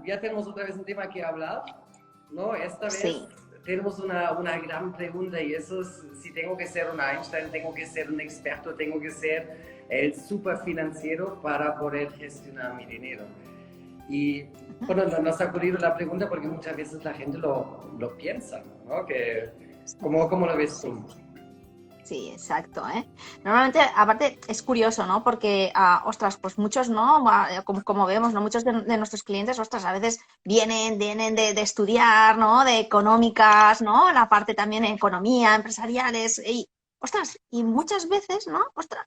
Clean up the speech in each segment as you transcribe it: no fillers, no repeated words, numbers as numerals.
ya tenemos otra vez un tema que hablar, ¿no? Esta vez Sí. tenemos una gran pregunta y eso es si tengo que ser un Einstein, tengo que ser un experto, tengo que ser el super financiero para poder gestionar mi dinero. Y bueno, nos ha ocurrido la pregunta porque muchas veces la gente lo piensa, ¿no? Que, ¿cómo lo ves Sí. tú? Sí, exacto, ¿eh? Normalmente, aparte, es curioso, ¿no? Porque, ostras, pues muchos, ¿no? Como vemos, ¿no? Muchos de nuestros clientes, ostras, a veces vienen de estudiar, ¿no? De económicas, ¿no? La parte también de economía, empresariales, y, ostras, y muchas veces, ¿no? Ostras,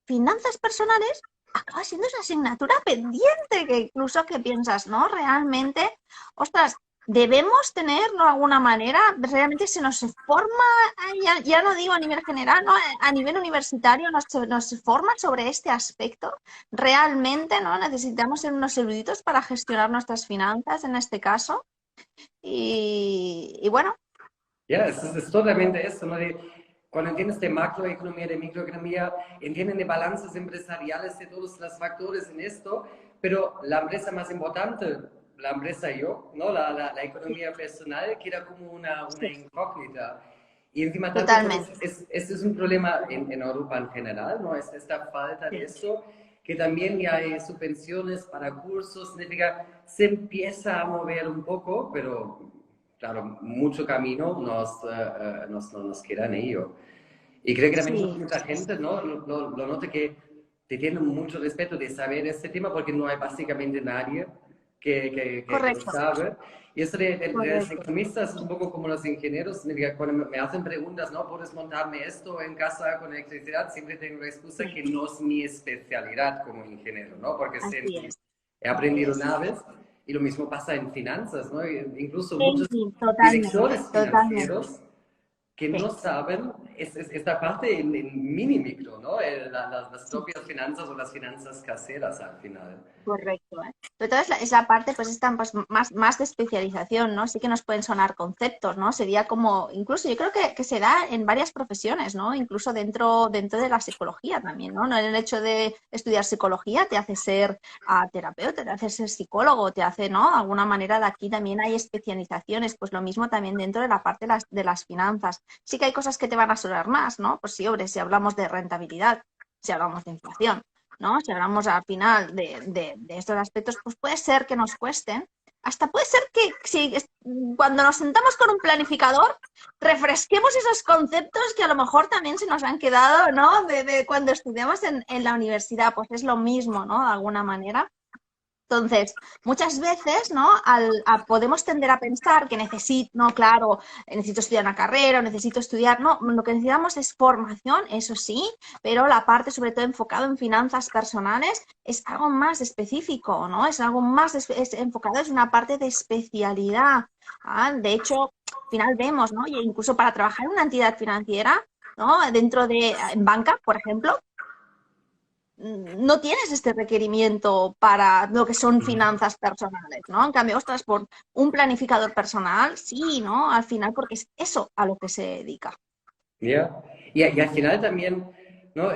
finanzas personales acaba siendo esa asignatura pendiente que incluso que piensas, ¿no? Realmente, ostras, debemos tener, ¿no? De alguna manera, realmente se nos forma, ya no digo a nivel general, ¿no? A nivel universitario nos forma sobre este aspecto. Realmente, ¿no? Necesitamos ser unos eruditos para gestionar nuestras finanzas en este caso. Y bueno, Ya, es totalmente eso, ¿no? Cuando entiendes de macroeconomía, de microeconomía, entienden de balances empresariales, de todos los factores en esto, pero la empresa más importante, la empresa yo, ¿no? La economía personal queda como una sí, incógnita. Y encima tanto, totalmente. este es un problema en Europa en general, ¿no? Es esta falta de Sí, esto, que también ya hay subvenciones para cursos, significa, se empieza a mover un poco, pero claro, mucho camino nos queda en ello. Y creo que también sí, mucha gente, ¿no? Lo nota que te tiene mucho respeto de saber este tema porque no hay básicamente nadie que lo correcto, sabe. Y eso de los correcto. economistas es un poco como los ingenieros. Cuando me hacen preguntas, ¿no? ¿Puedes montarme esto en casa con electricidad? Siempre tengo respuesta Sí, que no es mi especialidad como ingeniero, ¿no? Porque así es, he así aprendido es. una vez y lo mismo pasa en finanzas, ¿no? Incluso muchos Sí, totalmente, directores totalmente. financieros que no Sí. saben esta parte en mini micro, ¿no? Las Sí. propias finanzas o las finanzas caseras al final. Correcto, ¿eh? Sobre todo es la parte, pues, esta, pues, más de especialización, ¿no? Sí que nos pueden sonar conceptos, ¿no? Sería como, incluso yo creo que se da en varias profesiones, ¿no? Incluso dentro de la psicología también, ¿no? No, el hecho de estudiar psicología te hace ser terapeuta, te hace ser psicólogo, te hace, ¿no? De alguna manera de aquí también hay especializaciones, pues lo mismo también dentro de la parte de las finanzas. Sí que hay cosas que te van a sonar más, ¿no? Pues sí, hombre, si hablamos de rentabilidad, si hablamos de inflación, ¿no? Si hablamos al final de estos aspectos, pues puede ser que nos cuesten. Hasta puede ser que si cuando nos sentamos con un planificador, refresquemos esos conceptos que a lo mejor también se nos han quedado, ¿no? De cuando estudiamos en la universidad, pues es lo mismo, ¿no? De alguna manera. Entonces, muchas veces, ¿no? Podemos tender a pensar que necesito, no, claro, necesito estudiar una carrera, o necesito estudiar, no, lo que necesitamos es formación, eso sí, pero la parte sobre todo enfocado en finanzas personales es algo más específico, ¿no? Es algo más enfocado, es una parte de especialidad. De hecho, al final vemos, ¿no? Y incluso para trabajar en una entidad financiera, ¿no? En banca, por ejemplo, no tienes este requerimiento para lo que son finanzas personales, ¿no? En cambio, ostras, por un planificador personal, sí, ¿no? Al final, porque es eso a lo que se dedica. ¿Ya? Y al final también, ¿no?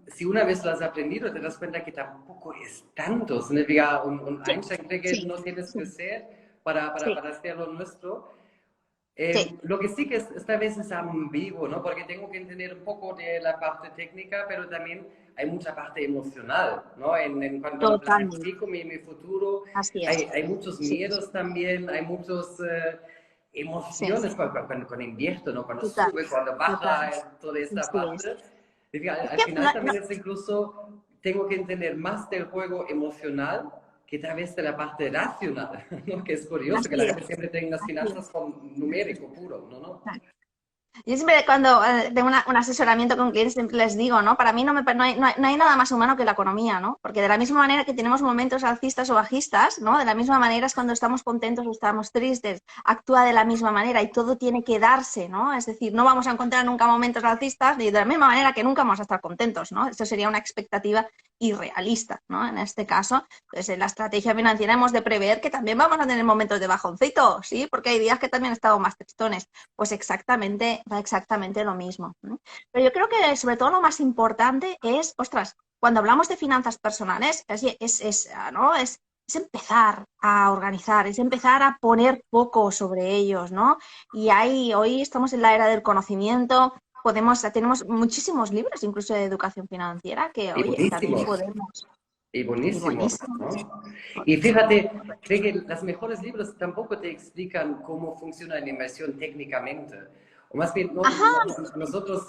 Si una vez lo has aprendido, te das cuenta que tampoco es tanto. Significa, un Sí, Einstein cree que sí, no tienes sí, que ser sí, para hacer lo nuestro. sí, Lo que sí que esta vez es ambiguo, ¿no? Porque tengo que entender un poco de la parte técnica, pero también hay mucha parte emocional, ¿no? Cuando totalmente. planifico mi futuro, Así es. hay muchos Sí, miedos también, hay muchas sí, emociones cuando invierto, ¿no? Cuando total, sube, cuando total. baja, toda esta Así es. parte. Es decir, Es al que final también es incluso, tengo que entender más del juego emocional que tal vez de la parte racional, ¿no? Que es curioso que la así es, gente siempre tenga las así finanzas con numérico puro, ¿no? ¿No? es. Yo siempre cuando tengo un asesoramiento con clientes siempre les digo, ¿no? Para mí no hay nada más humano que la economía, ¿no? Porque de la misma manera que tenemos momentos alcistas o bajistas, ¿no? De la misma manera es cuando estamos contentos o estamos tristes, actúa de la misma manera y todo tiene que darse, ¿no? Es decir, no vamos a encontrar nunca momentos alcistas y de la misma manera que nunca vamos a estar contentos, ¿no? Esto sería una expectativa irrealista, ¿no? En este caso, entonces en la estrategia financiera hemos de prever que también vamos a tener momentos de bajoncito, ¿sí? Porque hay días que también estamos más tristones. Pues exactamente lo mismo. ¿No? Pero yo creo que sobre todo lo más importante es, ostras, cuando hablamos de finanzas personales, ¿no? es empezar a organizar, es empezar a poner foco sobre ellos, ¿no? Y hoy estamos en la era del conocimiento, tenemos muchísimos libros, incluso de educación financiera, que, Y oye, también buenísimos. podemos, Y y buenísimos, buenísimos. ¿no? Y fíjate, creo que los mejores libros tampoco te explican cómo funciona la inversión técnicamente. O más bien, Ajá, nosotros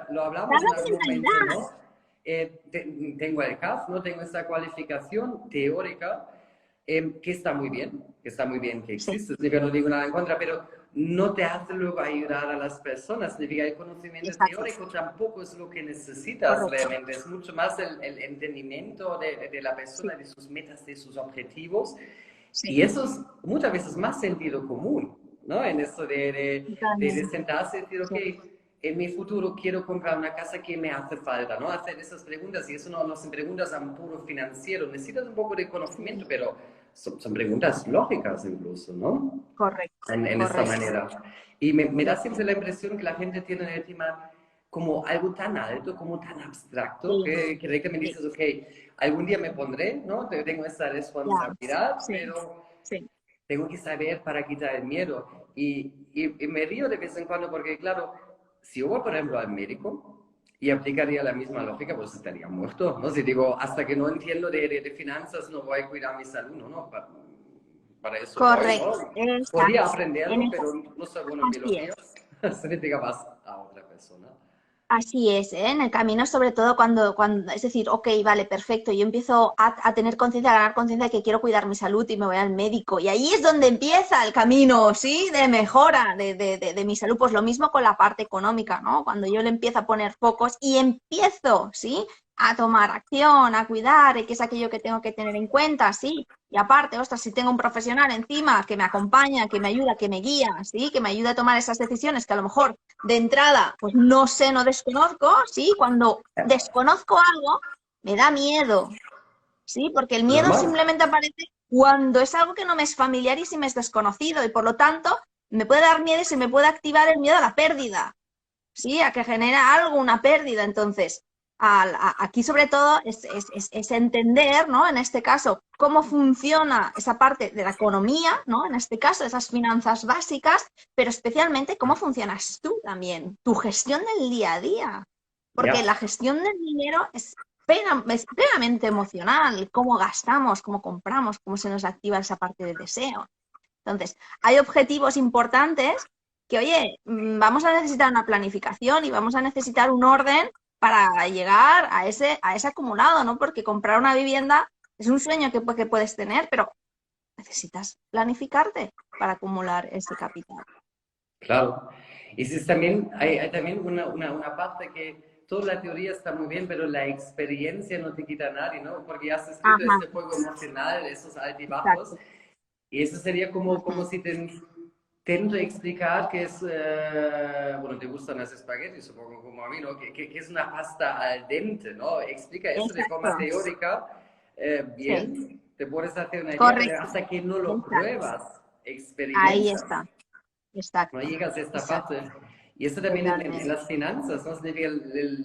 lo te hablamos en hablan de algún momento, mentalidad. ¿no? Tengo el CAF, ¿no? Tengo esta cualificación teórica que está muy bien que Sí, existe, yo no digo nada en contra, pero no te hace luego ayudar a las personas. Significa el conocimiento exacto, teórico tampoco es lo que necesitas correcto. realmente, es mucho más el entendimiento de la Sí, persona, de sus metas, de sus objetivos. sí, Y eso es muchas veces más sentido común, ¿no? En esto de totalmente. sentarse y decir, ok, Sí, en mi futuro quiero comprar una casa que me hace falta, ¿no? Hacer esas preguntas, y eso no son preguntas a un puro financiero, necesitas un poco de conocimiento, sí, pero son preguntas lógicas incluso, ¿no? correcto, En esta correcto. manera. Y me da Sí, siempre la impresión que la gente tiene el tema como algo tan alto, como tan abstracto, sí, que de que me sí, dices, ok, algún día me pondré, ¿no? Tengo esta ya, responsabilidad, sí, pero sí. tengo que saber para quitar el miedo. Y me río de vez en cuando porque, claro, si yo voy, por ejemplo, al médico y aplicaría la misma lógica, pues estaría muerto, ¿no? Si digo, hasta que no entiendo de finanzas, no voy a cuidar mi salud, ¿no? ¿No? Para eso voy, ¿no? Correcto, Podría exacto. aprenderlo, pero no soy bueno en Así biología, es. se le diga más a otra persona. Así es, ¿eh? En el camino, sobre todo es decir, ok, vale, perfecto, yo empiezo a tener conciencia, a ganar conciencia de que quiero cuidar mi salud y me voy al médico. Y ahí es donde empieza el camino, ¿sí? De mejora de mi salud. Pues lo mismo con la parte económica, ¿no? Cuando yo le empiezo a poner focos y empiezo, ¿sí? A tomar acción, a cuidar, qué es aquello que tengo que tener en cuenta, ¿sí? Y aparte, ostras, si tengo un profesional encima que me acompaña, que me ayuda, que me guía, ¿sí? Que me ayuda a tomar esas decisiones que a lo mejor de entrada, pues no sé, no desconozco, ¿sí? Cuando desconozco algo, me da miedo, ¿sí? Porque el miedo Normal. simplemente aparece cuando es algo que no me es familiar y si me es desconocido y por lo tanto me puede dar miedo y se me puede activar el miedo a la pérdida, ¿sí? A que genera algo, una pérdida. Entonces, aquí sobre todo es entender, ¿no? En este caso, cómo funciona esa parte de la economía, ¿no? En este caso, esas finanzas básicas, pero especialmente cómo funcionas tú también, tu gestión del día a día. Porque Ya, la gestión del dinero es plenamente emocional, cómo gastamos, cómo compramos, cómo se nos activa esa parte de deseo. Entonces, hay objetivos importantes que, oye, vamos a necesitar una planificación y vamos a necesitar un orden para llegar a ese acumulado, ¿no? Porque comprar una vivienda es un sueño que puedes tener, pero necesitas planificarte para acumular ese capital. claro. Y si es también, hay también una parte que toda la teoría está muy bien, pero la experiencia no te quita a nadie, ¿no? Porque ya has escrito Ajá, este juego emocional, esos altibajos, exacto. y eso sería como Ujú. si te intento explicar que es, bueno, te gustan las espaguetis, supongo como a mí, ¿no? Que es una pasta al dente, ¿no? Explica eso de forma Exacto. teórica, Sí, bien, te puedes hacer una idea, pero correcto. hasta que no lo Exacto. pruebas, Ahí experimentas, está. no Exacto. llegas a esta Exacto. parte. Y eso también en Totalmente. las finanzas, ¿no?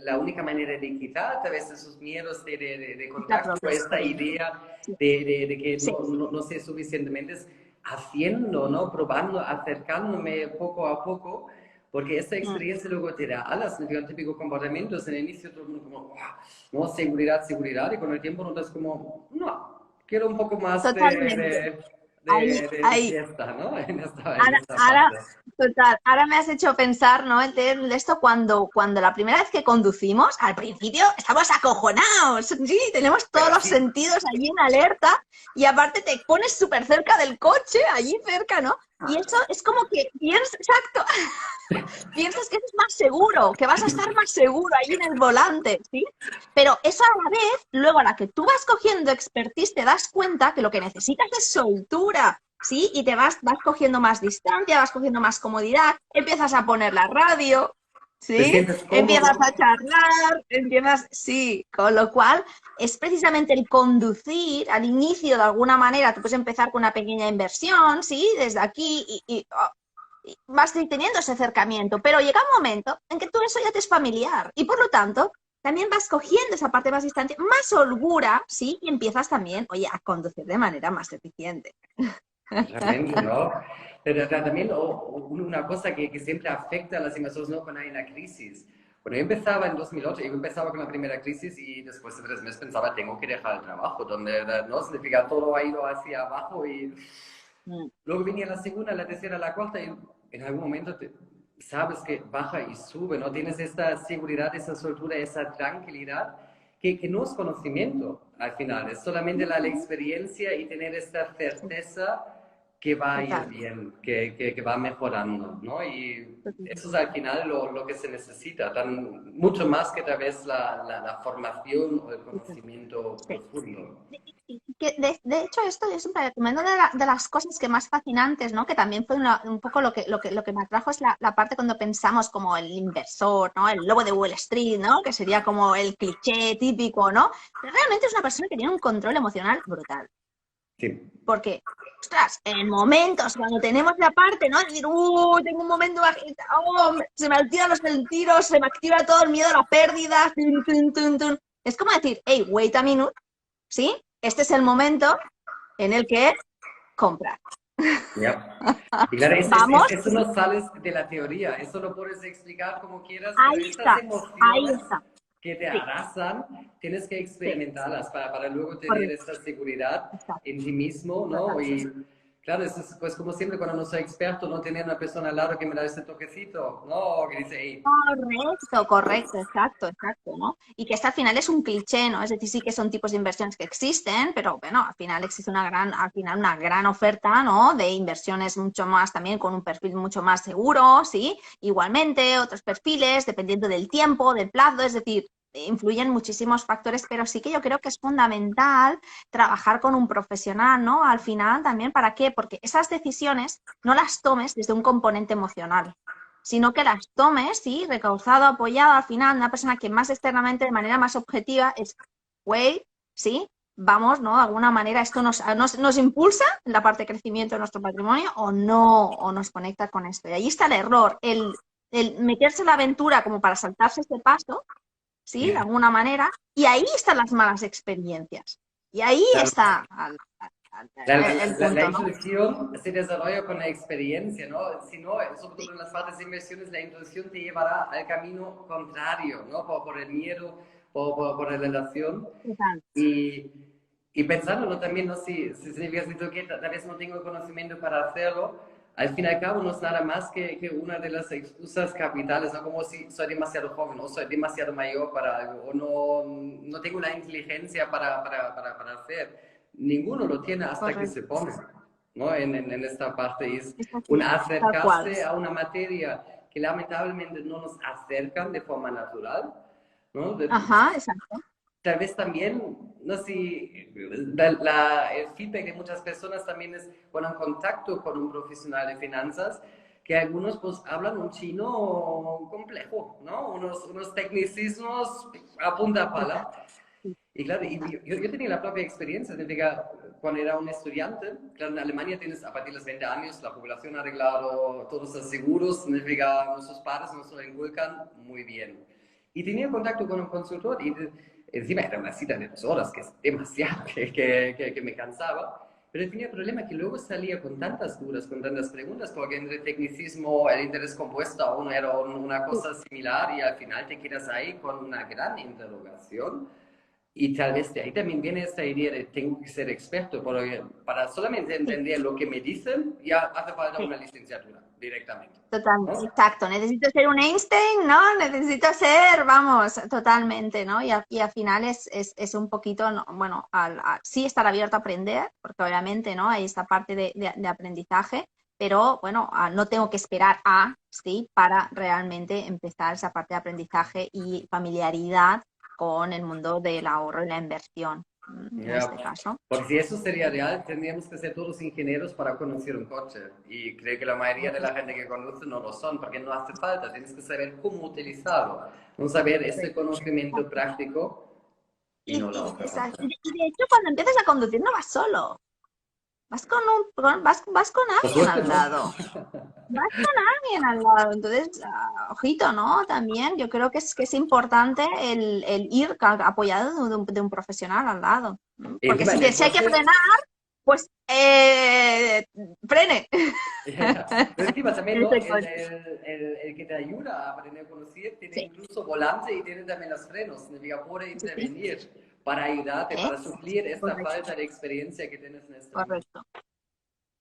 La única manera de quitar a veces esos miedos de Es la contacto, propia esta experiencia. idea Sí, de que sí, no sé suficientemente, es haciendo, ¿no? Probando, acercándome poco a poco, porque esta mm, experiencia luego te da alas, ¿no? El típico comportamiento, en el inicio todo el mundo como, "Wow, no, seguridad, seguridad", y con el tiempo notas como, no, quiero un poco más totalmente. de Ahí, fiesta, ¿no? En ahora, esta ahora, parte. total, ahora me has hecho pensar, ¿no? De esto cuando la primera vez que conducimos, al principio estamos acojonados, sí, tenemos todos Pero los sí, sentidos allí en alerta y aparte te pones súper cerca del coche, allí cerca, ¿no? Y eso es como que piensas, exacto, piensas que es más seguro, que vas a estar más seguro ahí en el volante, ¿sí? Pero eso a la vez, luego a la que tú vas cogiendo expertise, te das cuenta que lo que necesitas es soltura, ¿sí? Y vas cogiendo más distancia, vas cogiendo más comodidad, empiezas a poner la radio, te ¿sí? sientes Empiezas cómodo. a charlar, sí, con lo cual es precisamente el conducir al inicio de alguna manera, tú puedes empezar con una pequeña inversión, ¿sí? Desde aquí vas teniendo ese acercamiento, pero llega un momento en que tú eso ya te es familiar y por lo tanto también vas cogiendo esa parte más distante, más holgura, ¿sí? Y empiezas también, oye, a conducir de manera más eficiente. Realmente, ¿no? Pero también una cosa que siempre afecta a las inversiones, ¿no? Cuando hay una crisis. Cuando yo empezaba en 2008, yo empezaba con la primera crisis y después de 3 meses pensaba, tengo que dejar el trabajo, donde, ¿no? Significa todo ha ido hacia abajo y Mm, luego venía la segunda, la tercera, la cuarta y en algún momento sabes que baja y sube, ¿no? Tienes esta seguridad, esa soltura, esa tranquilidad que no es conocimiento al final, es solamente la experiencia y tener esta certeza que va a ir total. bien, que va mejorando, ¿no? Y eso es al final lo que se necesita, mucho más que tal vez la formación o el conocimiento Sí. profundo. De hecho, esto yo siempre recomiendo de las cosas que más fascinantes, ¿no? Que también fue un poco lo que me atrajo es la parte cuando pensamos como el inversor, ¿no? El lobo de Wall Street, ¿no? Que sería como el cliché típico, ¿no? Pero realmente es una persona que tiene un control emocional brutal. Sí. Porque, ostras, en momentos cuando tenemos la parte, ¿no? De decir, tengo un momento, se me altiran los sentidos, se me activa todo el miedo a la pérdida, tun, tun, tun, tun. Es como decir, hey, wait a minute, ¿sí? Este es el momento en el que comprar. Ya. Y claro, Vamos, eso no sales de la teoría, eso lo puedes explicar como quieras, pero ahí estas está, ahí emociones está. que te Sí, arrasan, tienes que sí, experimentarlas para luego tener correcto, esta seguridad está, en ti mismo, ¿no? totalmente. Y claro, eso es pues como siempre cuando no soy experto, no tener una persona al lado que me da ese toquecito, ¿no? Que dice, hey, Correcto, correcto, exacto, exacto, ¿no? Y que este al final es un cliché, ¿no? Es decir, sí que son tipos de inversiones que existen, pero bueno, al final existe al final una gran oferta, ¿no? De inversiones mucho más también con un perfil mucho más seguro, ¿sí? Igualmente, otros perfiles, dependiendo del tiempo, del plazo, es decir, influyen muchísimos factores, pero sí que yo creo que es fundamental trabajar con un profesional, ¿no? Al final también, ¿para qué? Porque esas decisiones no las tomes desde un componente emocional, sino que las tomes, ¿sí? Recauzado, apoyado, al final, una persona que más externamente, de manera más objetiva, es, güey, ¿sí? Vamos, ¿no? De alguna manera esto nos impulsa en la parte de crecimiento de nuestro patrimonio o no, o nos conecta con esto. Y ahí está el error, el meterse en la aventura como para saltarse este paso, ¿sí? De alguna manera, y ahí están las malas experiencias. Y ahí claro, está el la punto, ¿no? intuición se desarrolla con la experiencia, ¿no? Si no, sobre todo en las partes de inversiones, la intuición te llevará al camino contrario, ¿no? Por el miedo, por la relación. Total. Y, y pensándolo también, ¿no? Si significa que tal vez no tengo el conocimiento para hacerlo, al fin y al cabo no es nada más que una de las excusas capitales, ¿no? Como si soy demasiado joven o soy demasiado mayor para algo o no tengo la inteligencia para hacer. Ninguno lo tiene hasta que Correcto. se pone, ¿no? En esta parte es Es un así, tal cual. acercarse a una materia que lamentablemente no nos acercan de forma natural, ¿no? Ajá, exacto. Tal vez también, no sé, si el feedback de muchas personas también es cuando en contacto con un profesional de finanzas, que algunos pues hablan un chino complejo, ¿no? Unos tecnicismos a punta Total. pala. Y claro, yo tenía la propia experiencia, cuando era un estudiante, claro, en Alemania tienes a partir de los 20 años, la población ha arreglado todos los seguros, significa nuestros padres nos lo inculcan muy bien. Y tenía contacto con un consultor y encima era una cita de 2 horas, que es demasiado, que me cansaba. Pero tenía el problema que luego salía con tantas dudas, con tantas preguntas, porque entre el tecnicismo, el interés compuesto aún era una Sí, cosa similar y al final te quedas ahí con una gran interrogación. Y tal vez de ahí también viene esta idea de tengo que ser experto, porque para solamente sí, entender lo que me dicen, ya hace falta sí, una licenciatura directamente, totalmente, ¿no? exacto. Necesito ser un Einstein, ¿no? Necesito ser, vamos, totalmente, ¿no? Y al final es un poquito, ¿no? Bueno, sí estar abierto a aprender, porque obviamente, ¿no? Hay esta parte de aprendizaje, pero bueno, no tengo que esperar ¿sí? Para realmente empezar esa parte de aprendizaje y familiaridad con el mundo del ahorro y la inversión, en Ya, este caso. porque si eso sería real, tendríamos que ser todos ingenieros para conducir un coche. Y creo que la mayoría de la gente que conduce no lo son, porque no hace falta. Tienes que saber cómo utilizarlo, no saber ese conocimiento práctico y no la otra parte. Y de hecho, cuando empiezas a conducir no vas solo, vas con vas con Por alguien suerte, al ¿no? lado. vas con alguien al lado. Entonces, ojito, ¿no? También yo creo que es importante el ir apoyado de un profesional al lado. Y Porque encima en el si hay que proceso, frenar, pues frene. pero encima también, En ¿no? ese coche. El que te ayuda a aprender a conducir tiene Sí, incluso volante y tiene también los frenos, significa puede sí, sí. intervenir para ayudarte, para suplir esta Correcto, falta de experiencia que tienes en este momento. correcto.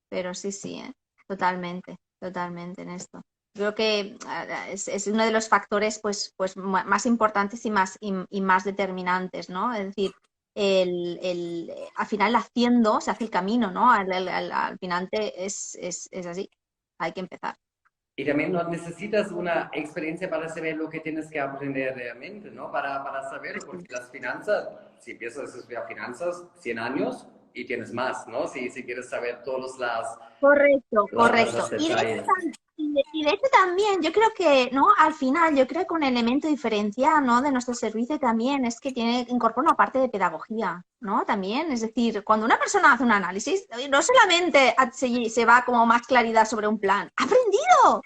Pero sí, sí, totalmente, totalmente en esto. Creo que es uno de los factores pues más importantes y más determinantes, ¿no? Es decir, al final haciendo se hace el camino, ¿no? Al final es así, hay que empezar. Y también no necesitas una experiencia para saber lo que tienes que aprender realmente, ¿no? Para saberlo, porque las finanzas, si empiezas a estudiar finanzas, 100 años y tienes más, ¿no? Si quieres saber todos Correcto, los correcto. detalles. Y de hecho también, yo creo que, ¿no? Al final, yo creo que un elemento diferencial, ¿no? De nuestro servicio también es que incorpora una parte de pedagogía, ¿no? También, es decir, cuando una persona hace un análisis, no solamente se va como más claridad sobre un plan, ¡ha aprendido!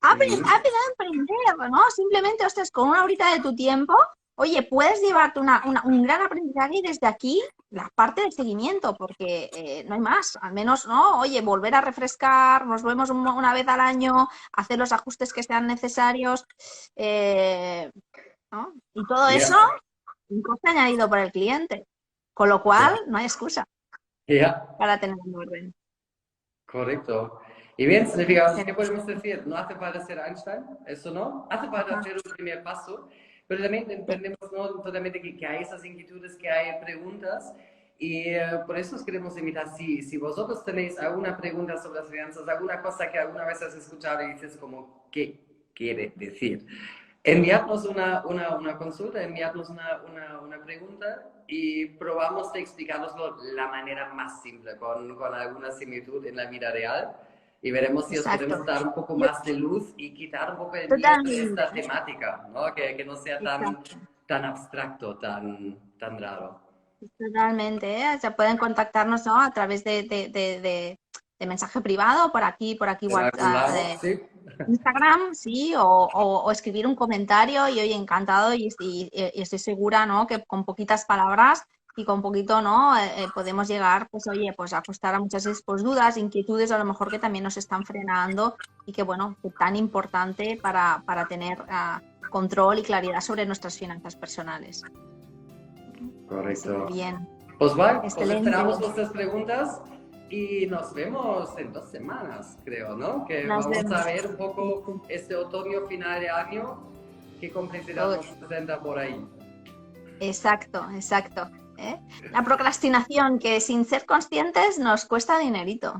Ha Ujú. aprendido a emprender, ¿no? Simplemente, ostras, con una horita de tu tiempo, oye, puedes llevarte un gran aprendizaje y desde aquí la parte del seguimiento, porque no hay más, al menos, ¿no? Oye, volver a refrescar, nos vemos una vez al año, hacer los ajustes que sean necesarios, eh, ¿no? Y todo eso, Ja, un coste añadido por el cliente, con lo cual ja, no hay excusa ja, para tener un orden. correcto. Y bien, significa, ¿qué Pero, podemos decir? No hace falta ser Einstein, eso no. Hace falta ajá, hacer un primer paso, pero también entendemos, ¿no? Totalmente que hay esas inquietudes, que hay preguntas. Y por eso os queremos invitar, si vosotros tenéis alguna pregunta sobre las finanzas, alguna cosa que alguna vez has escuchado y dices como, ¿qué quiere decir? Enviadnos una consulta, enviadnos una pregunta y probamos de explicaroslo la manera más simple, con alguna similitud en la vida real. Y veremos si os exacto. podemos dar un poco Yo, más de luz y quitar un poco el miedo de totalmente, esta temática, ¿no? Que no sea exacto. tan abstracto, tan raro. Totalmente, ¿eh? O sea, pueden contactarnos, ¿no? A través de mensaje privado, por aquí En algún WhatsApp, lado, sí. Instagram, sí, o escribir un comentario y oye, encantado y estoy segura, ¿no? Que con poquitas palabras y con poquito, ¿no? Podemos llegar, pues oye, pues a ajustar a muchas pues, dudas, inquietudes, a lo mejor que también nos están frenando y que, bueno, que tan importante para tener control y claridad sobre nuestras finanzas personales. Así que Correcto. bien, Pues va, os excelente. esperamos vuestras preguntas y nos vemos en 2 semanas, creo, ¿no? Que Nos vamos a vemos. ver un poco este otoño final de año, qué complejidad nos presenta por ahí. Exacto, exacto. ¿Eh? La procrastinación que sin ser conscientes nos cuesta dinerito.